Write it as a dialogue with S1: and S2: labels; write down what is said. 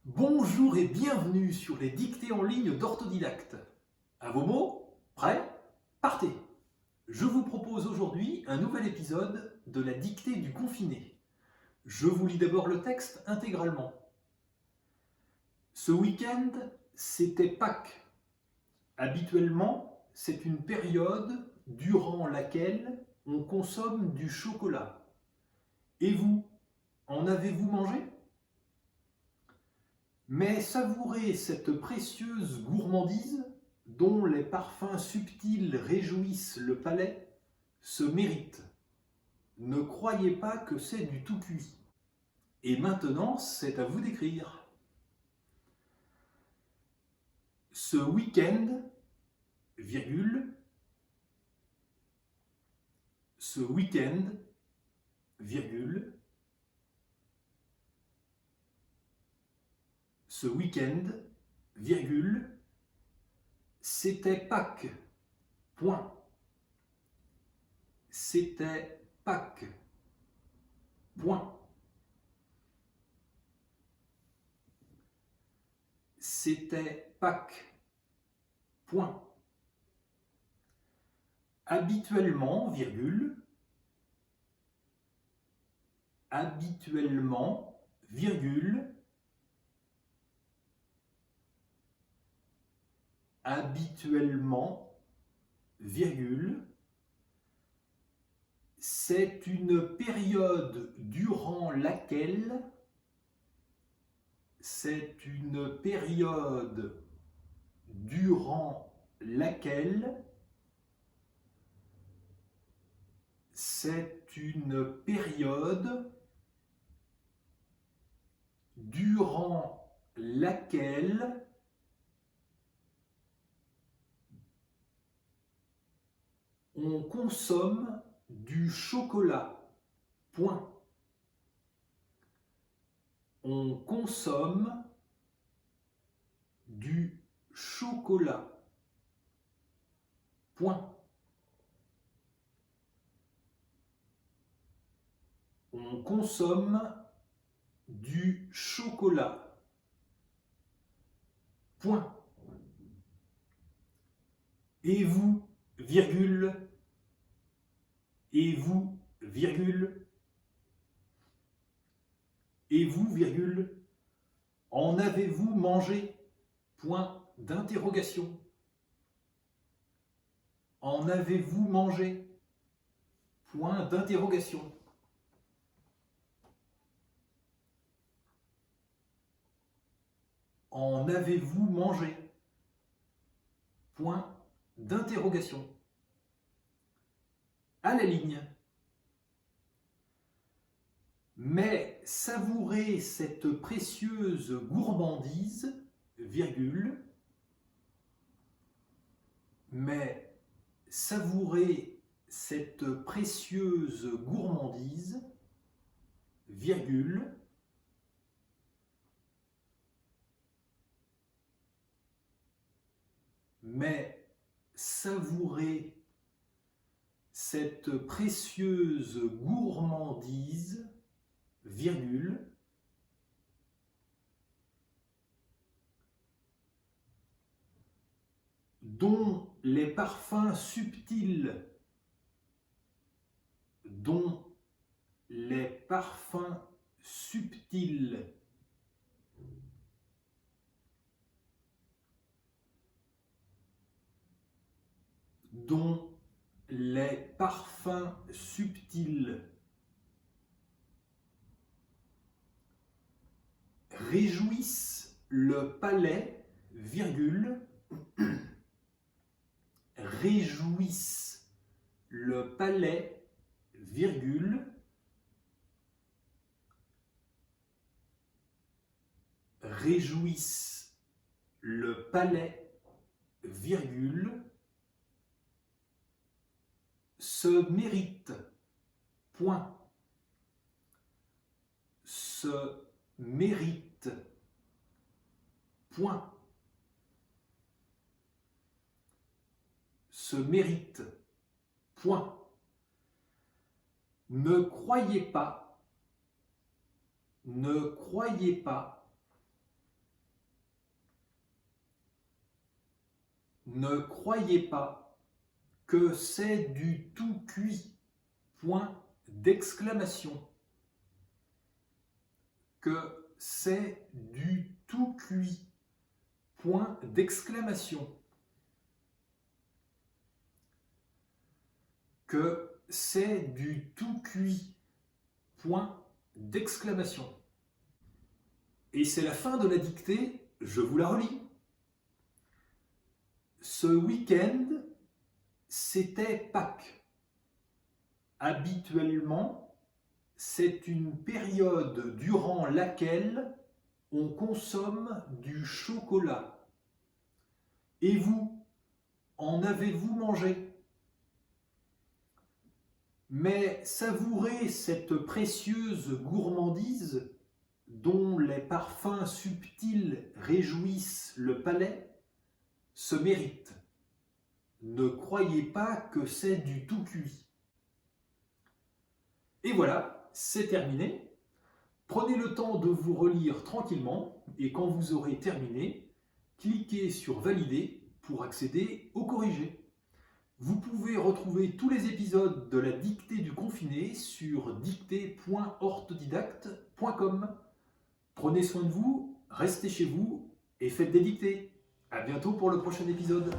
S1: Bonjour et bienvenue sur les dictées en ligne d'Orthodidacte. À vos mots, prêts, partez. Je vous propose aujourd'hui un nouvel épisode de la dictée du confiné. Je vous lis d'abord le texte intégralement. Ce week-end, c'était Pâques. Habituellement, c'est une période durant laquelle on consomme du chocolat. Et vous, en avez-vous mangé ? Mais savourer cette précieuse gourmandise, dont les parfums subtils réjouissent le palais, se mérite. Ne croyez pas que c'est du tout cuit. Et maintenant, c'est à vous d'écrire. Ce week-end, virgule, ce week-end, virgule, ce week-end, virgule, c'était Pâques, point. C'était Pâques, point. C'était Pâques, point. Habituellement, virgule, habituellement, virgule, habituellement, virgule, c'est une période durant laquelle, c'est une période durant laquelle, c'est une période durant laquelle on consomme du chocolat. Point. On consomme du chocolat. Point. On consomme du chocolat. Point. Et vous, virgule, et vous, virgule, et vous, virgule, en avez-vous mangé? Point d'interrogation. En avez-vous mangé? Point d'interrogation. En avez-vous mangé? Point d'interrogation. À la ligne. Mais savourer cette précieuse gourmandise, virgule, mais savourer cette précieuse gourmandise, virgule, mais savourer cette précieuse gourmandise, virgule, dont les parfums subtils, dont les parfums subtils dont les parfums subtils réjouissent le palais, virgule, réjouissent le palais, virgule, réjouissent le palais, virgule, se mérite, point, se mérite, point, se mérite, point, ne croyez pas, ne croyez pas, Ne croyez pas que c'est du tout cuit. Point d'exclamation. Que c'est du tout cuit. Point d'exclamation. Que c'est du tout cuit. Point d'exclamation. Et c'est la fin de la dictée, je vous la relis. Ce week-end, c'était Pâques. Habituellement, c'est une période durant laquelle on consomme du chocolat. Et vous, en avez-vous mangé ? Mais savourez cette précieuse gourmandise dont les parfums subtils réjouissent le palais se mérite. Ne croyez pas que c'est du tout cuit. Et voilà, c'est terminé. Prenez le temps de vous relire tranquillement et quand vous aurez terminé, cliquez sur Valider pour accéder au corrigé. Vous pouvez retrouver tous les épisodes de la dictée du confiné sur dictée.orthodidact.com. Prenez soin de vous, restez chez vous et faites des dictées. À bientôt pour le prochain épisode.